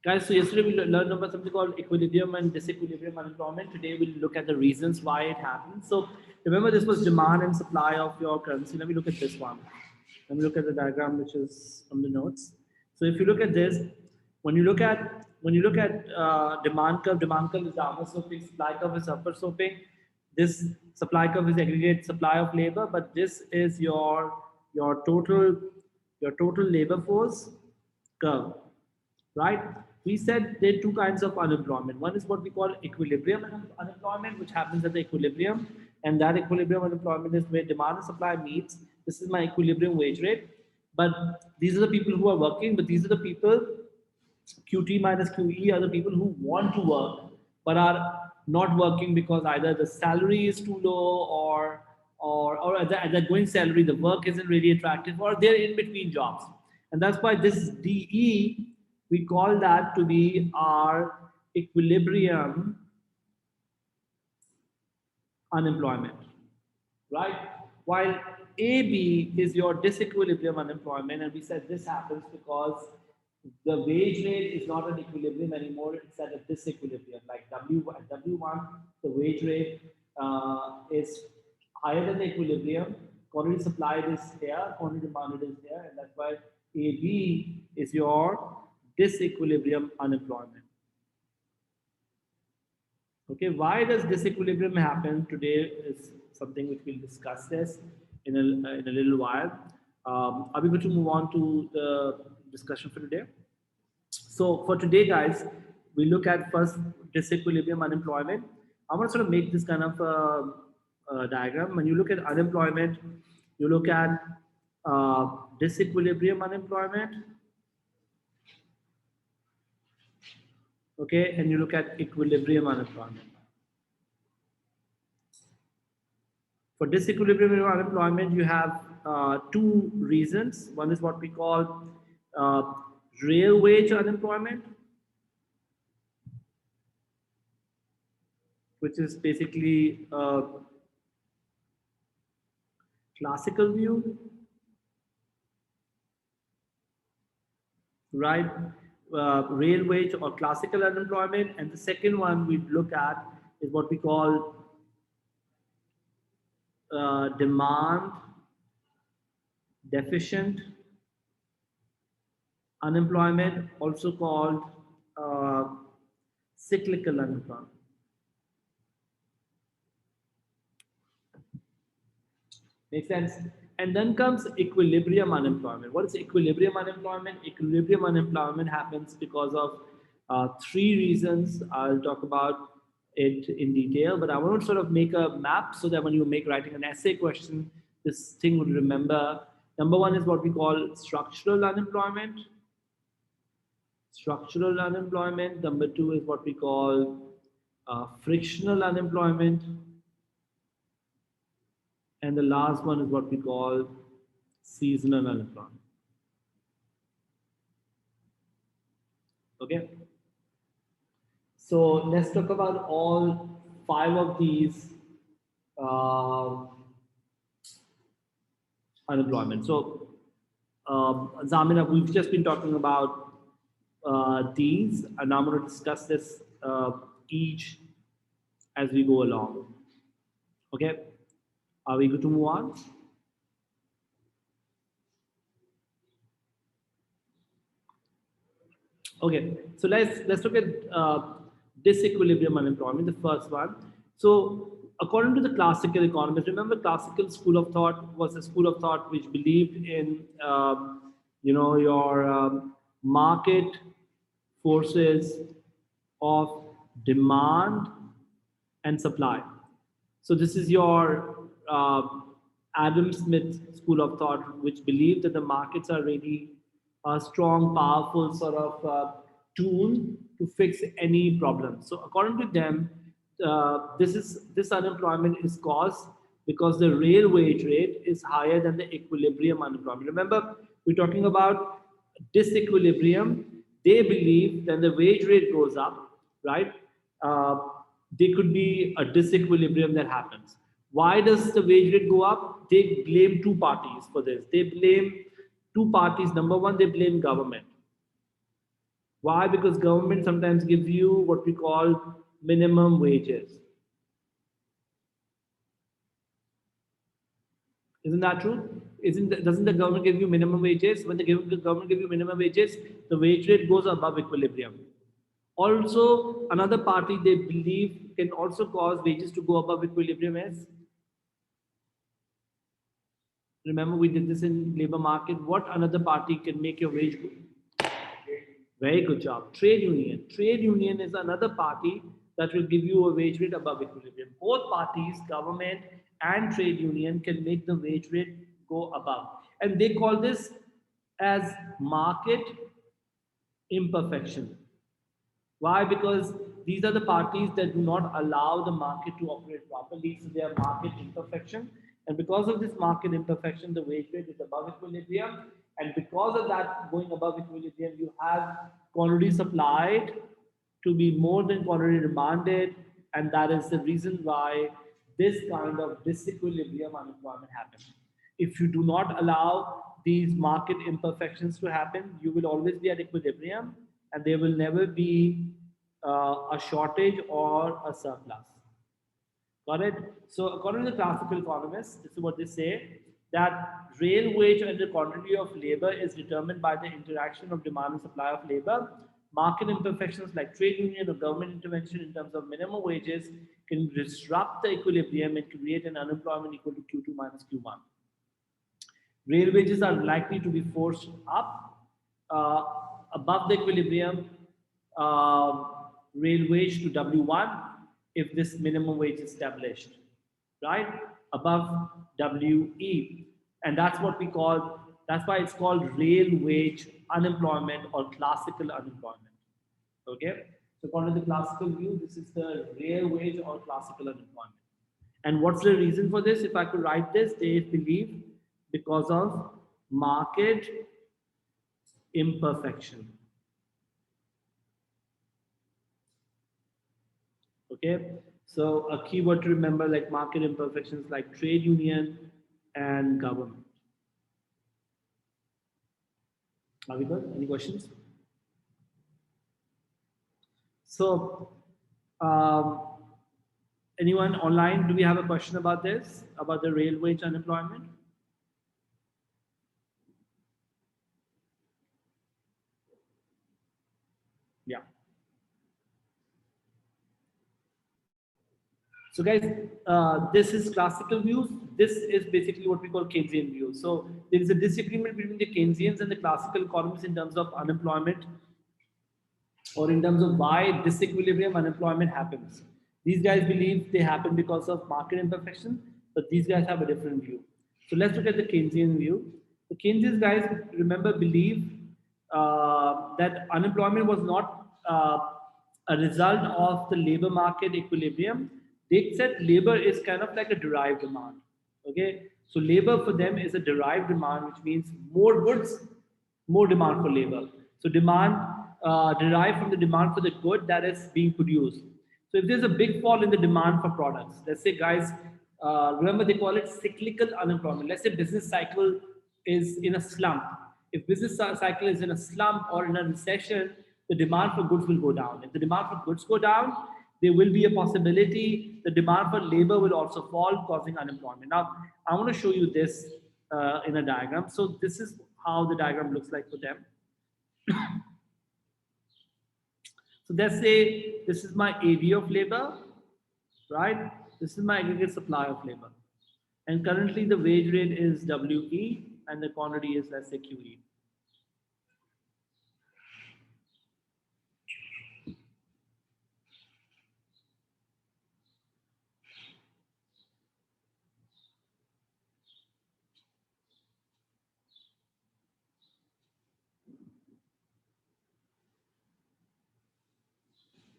Guys, so yesterday we learned about something called equilibrium and disequilibrium unemployment. Today we'll look at the reasons why it happens. So remember, this was demand and supply of your currency. Let me look at this one. Let me look at the diagram which is from the notes. So if you look at this, when you look at demand curve is downward sloping, supply curve is upward sloping. This supply curve is aggregate supply of labor, but this is your total your total labor force curve, right? We said there are two kinds of unemployment. One is what we call equilibrium unemployment, which happens at the equilibrium, and that equilibrium unemployment is where demand and supply meets. This is my equilibrium wage rate. But these are the people who are working, but these are the people, QT minus QE, are the people who want to work but are not working because either the salary is too low, or at the going salary the work isn't really attractive, or they're in between jobs. And that's why this DE, we call that to be our equilibrium unemployment, right? While AB is your disequilibrium unemployment, and we said this happens because the wage rate is not an equilibrium anymore; it's at a disequilibrium. Like W1, the wage rate is higher than the equilibrium. Quantity supplied is here, quantity demanded is here, and that's why AB is your disequilibrium unemployment. Okay, why does disequilibrium happen today is something which we'll discuss this in a little while. Are we going to move on to the discussion for today? So for today, guys, we look at first disequilibrium unemployment. I want to sort of make this kind of diagram. When you look at unemployment, you look at disequilibrium unemployment, okay, and you look at equilibrium unemployment. For disequilibrium unemployment, you have two reasons. One is what we call uh, real wage unemployment, which is basically a classical view, right? Real wage or classical unemployment. And the second one we look at is what we call demand deficient unemployment, also called uh, cyclical unemployment. Makes sense? And then comes equilibrium unemployment. What is equilibrium unemployment? Equilibrium unemployment happens because of three reasons. I'll talk about it in detail, but I want to sort of make a map so that when you make writing an essay question, this thing would remember. Number one is what we call structural unemployment. Structural unemployment. Number two is what we call frictional unemployment. And the last one is what we call seasonal unemployment. Okay. So let's talk about all five of these uh, unemployment. So, Zamina, we've just been talking about these, and I'm going to discuss this each as we go along. Okay. Are we good to move on? Okay, so let's look at disequilibrium unemployment, the first one. So according to the classical economists, remember classical school of thought was a school of thought which believed in your market forces of demand and supply. So this is your Adam Smith school of thought, which believed that the markets are really a strong, powerful sort of tool to fix any problem. So according to them, this unemployment is caused because the real wage rate is higher than the equilibrium unemployment. Remember, we're talking about disequilibrium. They believe that the wage rate goes up, right? Uh, there could be a disequilibrium that happens. Why does the wage rate go up? They blame two parties for this. They blame two parties. Number one, they blame government. Why? Because government sometimes gives you what we call minimum wages. Isn't that true? Doesn't the government give you minimum wages? When the government give you minimum wages, the wage rate goes above equilibrium. Also, another party they believe can also cause wages to go above equilibrium is, remember we did this in labor market. What another party can make your wage go? Very good job. Trade union. Trade union is another party that will give you a wage rate above equilibrium. Both parties, government and trade union, can make the wage rate go above. And they call this as market imperfection. Why? Because these are the parties that do not allow the market to operate properly, so they are market imperfection. And because of this market imperfection, the wage rate is above equilibrium. And because of that going above equilibrium, you have quantity supplied to be more than quantity demanded. And that is the reason why this kind of disequilibrium unemployment happens. If you do not allow these market imperfections to happen, you will always be at equilibrium and there will never be a shortage or a surplus. Got it? So, according to the classical economists, this is what they say, that real wage and the quantity of labor is determined by the interaction of demand and supply of labor. Market imperfections like trade union or government intervention in terms of minimum wages can disrupt the equilibrium and create an unemployment equal to Q2 minus Q1. Real wages are likely to be forced up uh, above the equilibrium uh, real wage to W1 if this minimum wage is established, right? Above WE. And that's what we call, that's why it's called real wage unemployment or classical unemployment. Okay? So according to the classical view, this is the real wage or classical unemployment. And what's the reason for this? If I could write this, they believe because of market imperfection. Okay, so a keyword to remember like market imperfections like trade union and government. Are we good? Any questions? So, um, anyone online, do we have a question about this, about the real wage unemployment? Yeah. So guys, this is classical views. This is basically what we call Keynesian views. So there is a disagreement between the Keynesians and the classical economists in terms of unemployment or in terms of why disequilibrium unemployment happens. These guys believe they happen because of market imperfection, but these guys have a different view. So let's look at the Keynesian view. The Keynesian guys, remember, believe that unemployment was not a result of the labor market equilibrium. They said labor is kind of like a derived demand. Okay, so labor for them is a derived demand, which means more goods, more demand for labor. So demand derived from the demand for the good that is being produced. So if there's a big fall in the demand for products, let's say guys, remember they call it cyclical unemployment. Let's say business cycle is in a slump. If business cycle is in a slump or in a recession, the demand for goods will go down. If the demand for goods go down, there will be a possibility the demand for labor will also fall, causing unemployment. Now, I want to show you this in a diagram. So this is how the diagram looks like for them. So let's say this is my AD of labor, right? This is my aggregate supply of labor. And currently the wage rate is WE and the quantity is, let's say, QE.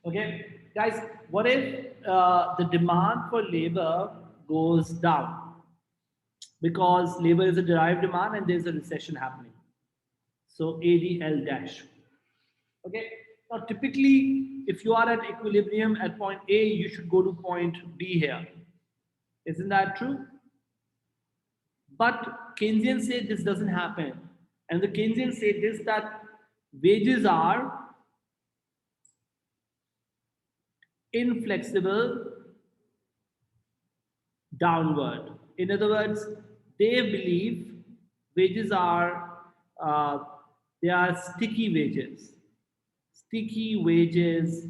Okay, guys, what if the demand for labor goes down? Because labor is a derived demand and there's a recession happening. So ADL dash. Okay, now typically, if you are at equilibrium at point A, you should go to point B here. Isn't that true? But Keynesians say this doesn't happen. And the Keynesians say this that wages are inflexible downward. In other words, they believe wages uh, they are sticky wages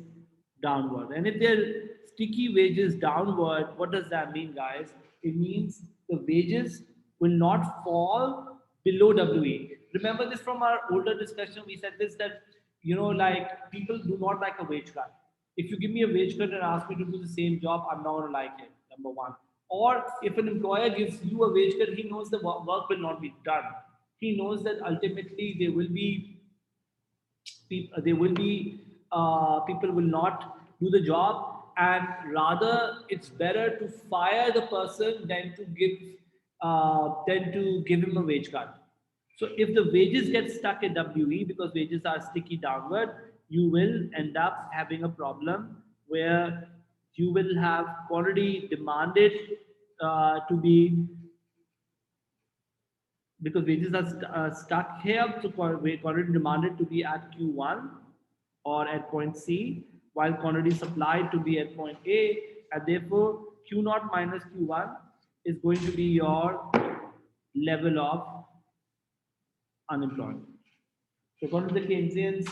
downward. And if they're sticky wages downward, what does that mean, guys? It means the wages will not fall below WE. Remember this from our older discussion. We said this that like people do not like a wage cut. If you give me a wage cut and ask me to do the same job, I'm not gonna like it. Number one. Or if an employer gives you a wage cut, he knows the work will not be done. He knows that ultimately people will not do the job, and rather it's better to fire the person than to give him a wage cut. So if the wages get stuck at WE because wages are sticky downward, you will end up having a problem where you will have quantity demanded to be, because wages are stuck here, so quantity demanded to be at Q1 or at point C, while quantity supplied to be at point A, and therefore Q naught minus Q1 is going to be your level of unemployment. So according to the Keynesians,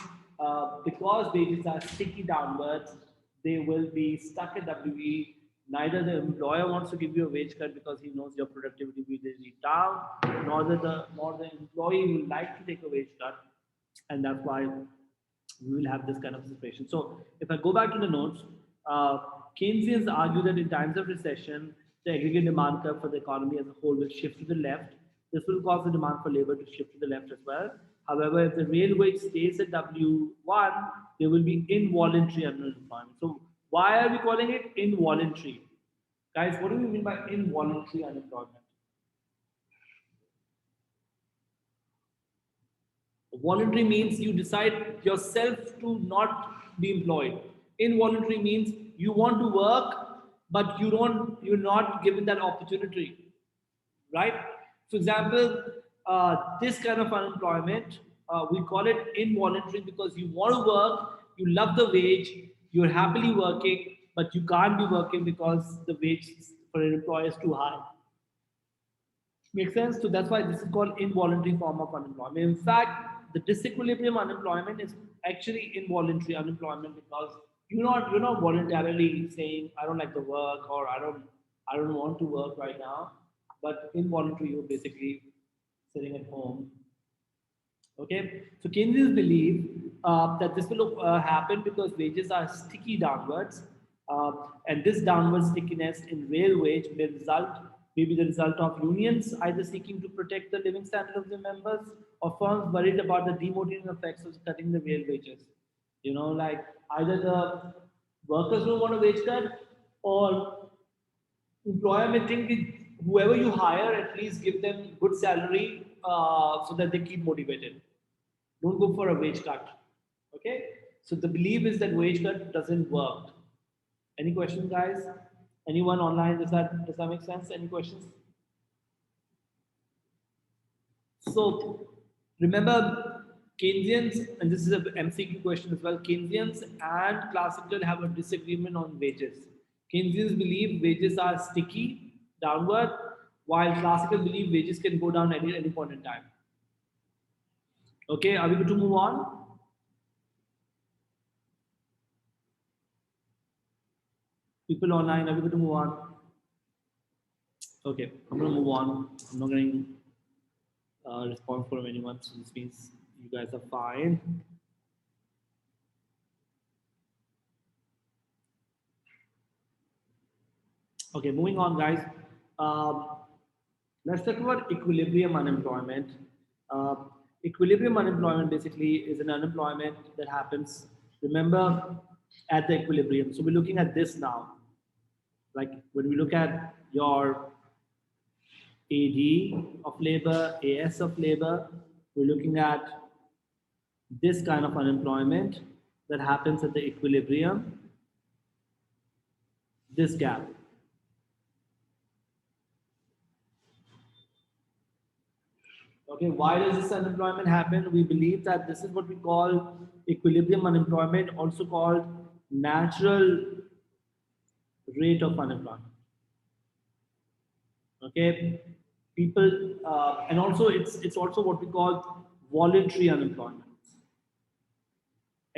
because wages are sticky downwards, they will be stuck at WE. Neither the employer wants to give you a wage cut because he knows your productivity will be down, nor the employee will like to take a wage cut, and that's why we will have this kind of situation. So if I go back to the notes, uh, Keynesians argue that in times of recession, the aggregate demand curve for the economy as a whole will shift to the left. This will cause the demand for labor to shift to the left as well. However, if the real wage stays at W1, there will be involuntary unemployment. So why are we calling it involuntary? Guys, what do we mean by involuntary unemployment? Voluntary means you decide yourself to not be employed. Involuntary means you want to work, but you're not given that opportunity, right? For example, this kind of unemployment, we call it involuntary because you want to work, you love the wage, you're happily working, but you can't be working because the wage for an employer is too high. Makes sense? So that's why this is called involuntary form of unemployment. In fact, the disequilibrium unemployment is actually involuntary unemployment because you're not voluntarily saying I don't like the work or I don't want to work right now, but involuntary you're basically sitting at home. Okay, so Keynesians believe that this will happen because wages are sticky downwards, and this downward stickiness in real wage may be the result of unions either seeking to protect the living standard of their members or firms worried about the demotivating effects of cutting the real wages. Like either the workers don't want a wage cut, or employer may think that whoever you hire, at least give them good salary so that they keep motivated. Don't go for a wage cut. Okay? So the belief is that wage cut doesn't work. Any questions, guys? Anyone online? Does that make sense? Any questions? So remember, Keynesians, and this is a MCQ question as well. Keynesians and classical have a disagreement on wages. Keynesians believe wages are sticky downward, while classical believe wages can go down at any point in time. Okay, are we good to move on? People online, are we good to move on? Okay, I'm gonna move on. I'm not getting response from anyone, so this means you guys are fine. Okay, moving on, guys. Um, let's talk about equilibrium unemployment. Uh, Equilibrium unemployment basically is an unemployment that happens, remember, at the equilibrium. So we're looking at this now. Like when we look at your AD of labor, AS of labor, we're looking at this kind of unemployment that happens at the equilibrium, this gap. Okay, why does this unemployment happen? We believe that this is what we call equilibrium unemployment, also called natural rate of unemployment. Okay, people, and also it's also what we call voluntary unemployment.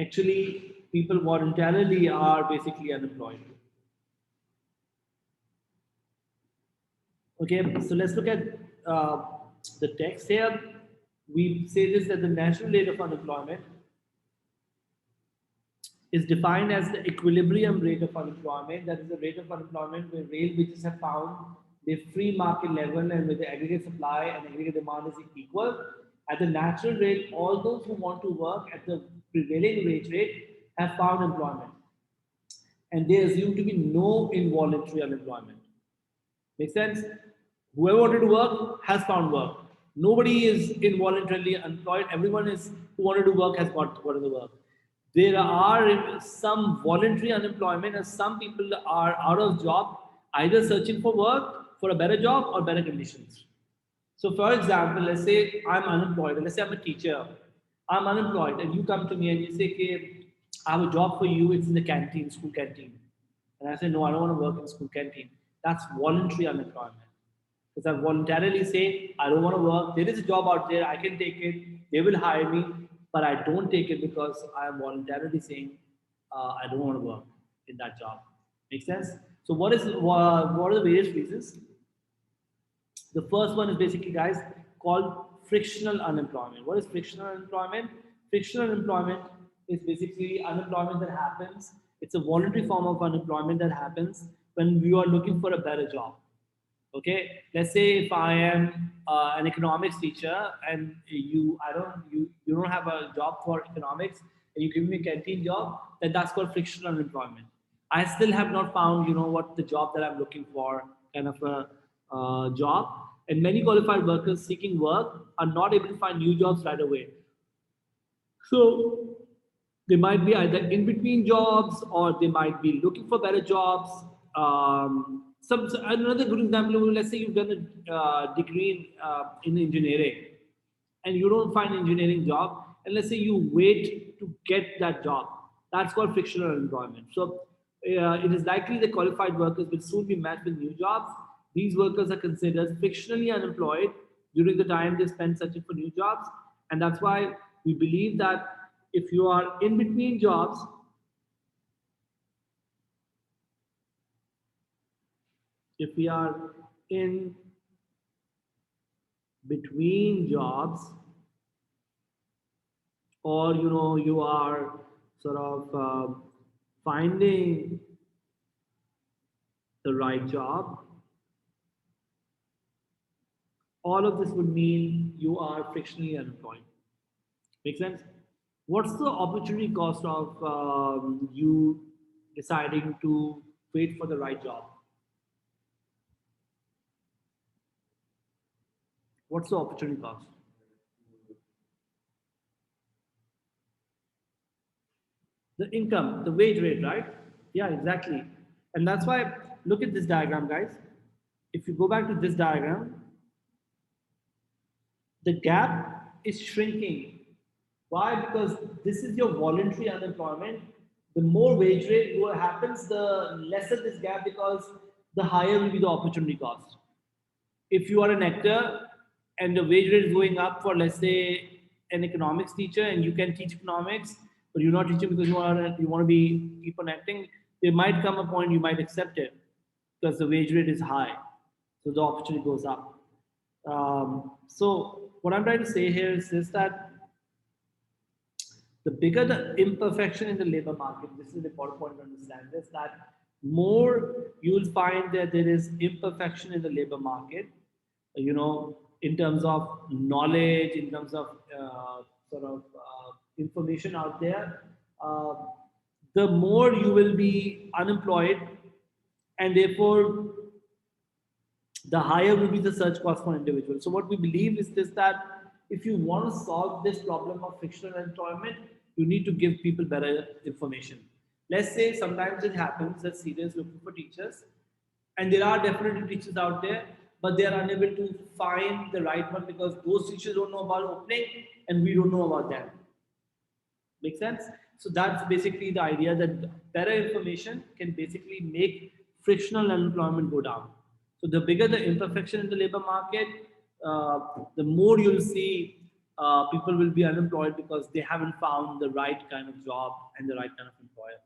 Actually, people voluntarily are basically unemployed. Okay, so let's look at uh, the text here. We say this that the national rate of unemployment is defined as the equilibrium rate of unemployment. That is the rate of unemployment where real wages have found their free market level and where the aggregate supply and aggregate demand is equal. At the natural rate, all those who want to work at the prevailing wage rate have found employment. And there assume to be no involuntary unemployment. Make sense? Whoever wanted to work has found work. Nobody is involuntarily unemployed. Everyone is who wanted to work has got the work. There are some voluntary unemployment, and some people are out of job, either searching for work for a better job or better conditions. So, for example, let's say I'm unemployed. Let's say I'm a teacher. I'm unemployed, and you come to me and you say, "Okay, I have a job for you. It's in the canteen, school canteen." And I say, "No, I don't want to work in school canteen." That's voluntary unemployment. Because I voluntarily say, "I don't want to work. There is a job out there. I can take it. They will hire me, but I don't take it because I am voluntarily saying I don't want to work in that job." Make sense? So, what are the various reasons? The first one is basically, guys, called frictional unemployment. What is frictional unemployment? Frictional unemployment is basically unemployment that happens. It's a voluntary form of unemployment that happens when you are looking for a better job. Okay, let's say if I am an economics teacher and you don't have a job for economics and you give me a canteen job, then that's called frictional unemployment. I still have not found what the job that I'm looking for, kind of a job, and many qualified workers seeking work are not able to find new jobs right away. So they might be either in between jobs or they might be looking for better jobs. Another good example, let's say you've done a degree in engineering and you don't find an engineering job, and let's say you wait to get that job. That's called frictional unemployment. So it is likely that qualified workers will soon be matched with new jobs. These workers are considered frictionally unemployed during the time they spend searching for new jobs, and that's why we believe that if you are in between jobs, if we are in between jobs, or you are sort of finding the right job, all of this would mean you are frictionally unemployed. Make sense? What's the opportunity cost of you deciding to wait for the right job? What's the opportunity cost? The income, the wage rate, right? Yeah, exactly. And that's why, look at this diagram, guys. If you go back to this diagram, the gap is shrinking. Why? Because this is your voluntary unemployment. The more wage rate happens, the lesser this gap, because the higher will be the opportunity cost. If you are an actor and the wage rate is going up for, let's say, an economics teacher, and you can teach economics, but you're not teaching because you want to be keep on acting, there might come a point you might accept it because the wage rate is high, so the opportunity goes up. So what I'm trying to say here is this, that the bigger the imperfection in the labor market, this is an important point to understand this, that more you will find that there is imperfection in the labor market, in terms of knowledge, in terms of sort of information out there, uh, the more you will be unemployed, and therefore the higher will be the search cost for individuals. So what we believe is this, that if you want to solve this problem of frictional employment, you need to give people better information. Let's say sometimes it happens that CDs looking for teachers, and there are definitely teachers out there, but they are unable to find the right one because those teachers don't know about opening and we don't know about them. Make sense? So that's basically the idea, that better information can basically make frictional unemployment go down. So the bigger the imperfection in the labor market, the more you'll see people will be unemployed because they haven't found the right kind of job and the right kind of employer.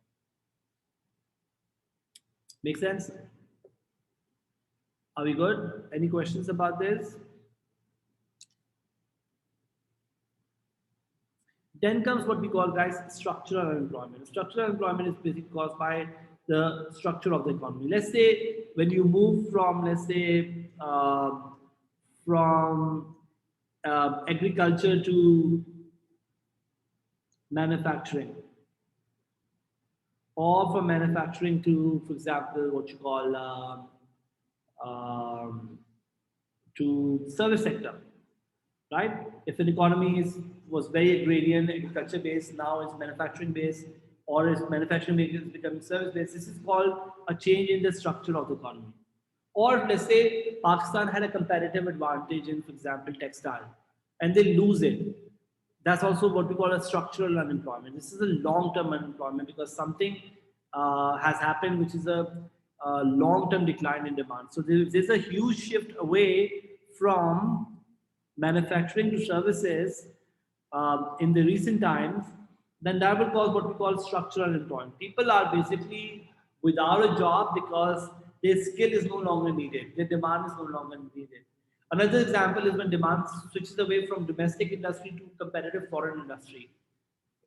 Make sense? Are we good? Any questions about this? Then comes what we call, guys, structural unemployment. Structural unemployment is basically caused by the structure of the economy. Let's say when you move from, let's say, from agriculture to manufacturing, or from manufacturing to, for example, what you call um, to service sector, right? If an economy was very agrarian, agriculture based, now it's manufacturing based, or is manufacturing based is becoming service based, this is called a change in the structure of the economy. Or let's say Pakistan had a comparative advantage in, for example, textile, and they lose it. That's also what we call a structural unemployment. This is a long-term unemployment because something has happened, which is a long-term decline in demand. So there's a huge shift away from manufacturing to services in the recent times. Then that will cause what we call structural unemployment. People are basically without a job because their skill is no longer needed, their demand is no longer needed. Another example is when demand switches away from domestic industry to competitive foreign industry.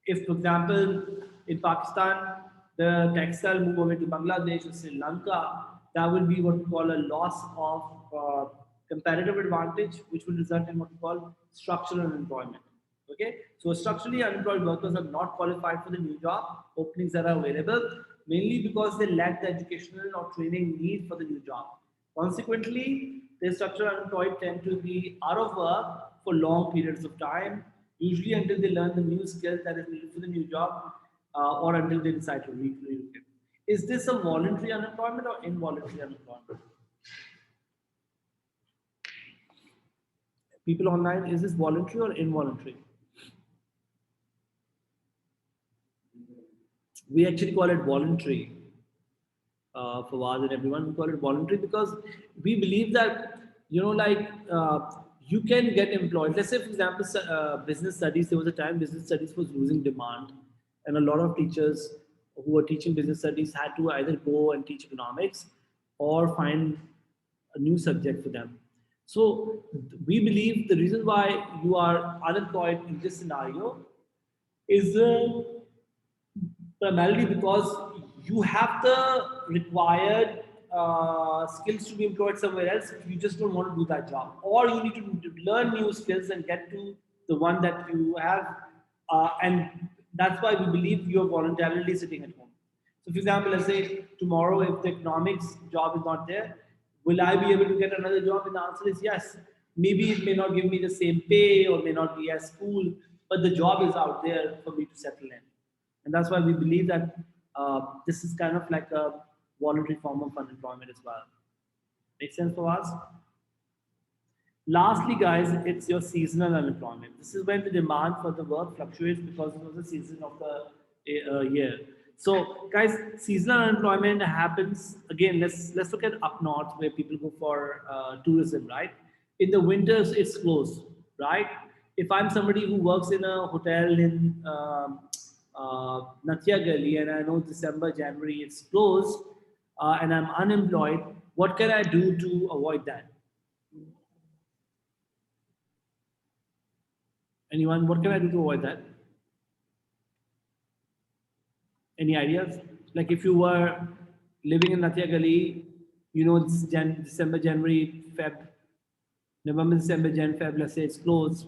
If, for example, in Pakistan, the textile move over to Bangladesh or Sri Lanka, that will be what we call a loss of competitive advantage, which will result in what we call structural unemployment. Okay, so structurally unemployed workers are not qualified for the new job openings that are available, mainly because they lack the educational or training need for the new job. Consequently, the structural unemployed tend to be out of work for long periods of time, usually until they learn the new skills that is needed for the new job, or until they decide to relocate. Is this a voluntary unemployment or involuntary unemployment? People online, is this voluntary or involuntary? We actually call it voluntary. For Fawaz and everyone, we call it voluntary because we believe that, you can get employed. Let's say, for example, business studies. There was a time business studies was losing demand, and a lot of teachers who were teaching business studies had to either go and teach economics or find a new subject for them. So we believe the reason why you are unemployed in this scenario is primarily because you have the required skills to be employed somewhere else. You just don't want to do that job, or you need to learn new skills and get to the one that you have, and that's why we believe you're voluntarily sitting at home. So, for example, let's say tomorrow, if the economics job is not there, will I be able to get another job? And the answer is yes. Maybe it may not give me the same pay or may not be as cool, but the job is out there for me to settle in. And that's why we believe that this is kind of like a voluntary form of unemployment as well. Make sense for us? Lastly, guys, it's your seasonal unemployment. This is when the demand for the work fluctuates because it was the season of the year. So, guys, seasonal unemployment happens again. Let's look at up north where people go for tourism, right? In the winters, it's closed, right? If I'm somebody who works in a hotel in Natia Gali and I know December, January it's closed, and I'm unemployed, what can I do to avoid that? Anyone? What can I do to avoid that? Any ideas? Like if you were living in Natia Gali, it's December, January, Feb, November, December, Jan, Feb, let's say it's closed.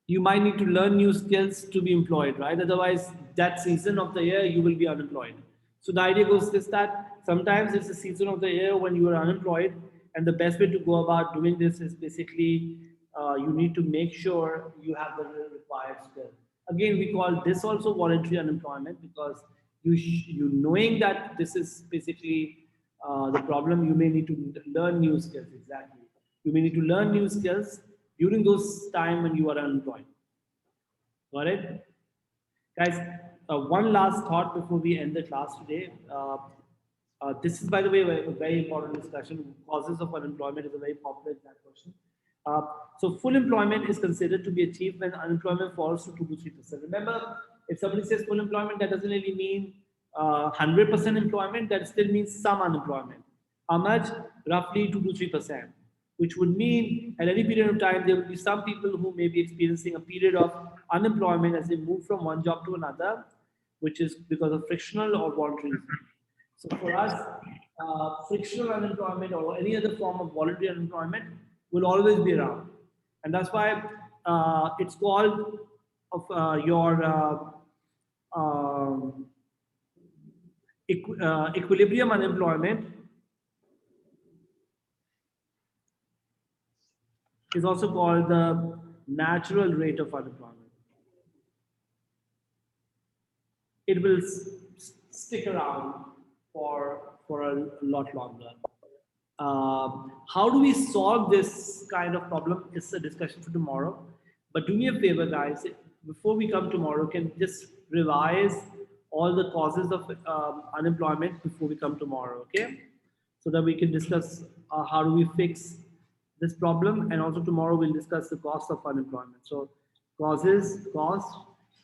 You might need to learn new skills to be employed, right? Otherwise, that season of the year, you will be unemployed. So the idea goes this that sometimes it's a season of the year when you are unemployed, and the best way to go about doing this is basically you need to make sure you have the required skill. Again, we call this also voluntary unemployment because you knowing that this is basically the problem, you may need to learn new skills. Exactly, you may need to learn new skills during those time when you are unemployed. Got it? Guys, one last thought before we end the class today. This is, by the way, a very important discussion. Causes of unemployment is a very popular exam question. Uh, so full employment is considered to be achieved when unemployment falls to 2 to 3%. Remember, if somebody says full employment, that doesn't really mean 100% employment. That still means some unemployment. How much? Roughly 2 to 3%, which would mean at any period of time there will be some people who may be experiencing a period of unemployment as they move from one job to another, which is because of frictional or voluntary. So for us, frictional unemployment or any other form of voluntary unemployment will always be around, and that's why it's called of your um, equilibrium unemployment is also called the natural rate of unemployment. It will stick around for a lot longer. How do we solve this kind of problem is a discussion for tomorrow. But do me a favor, guys, before we come tomorrow, can just revise all the causes of unemployment before we come tomorrow, okay? So that we can discuss how do we fix this problem, and also tomorrow we'll discuss the cost of unemployment. So causes, cost,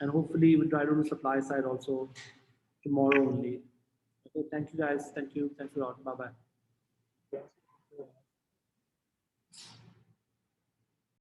and hopefully we'll try to do supply side also tomorrow only. Okay, thank you guys. Thank you. Thanks a lot. Bye bye.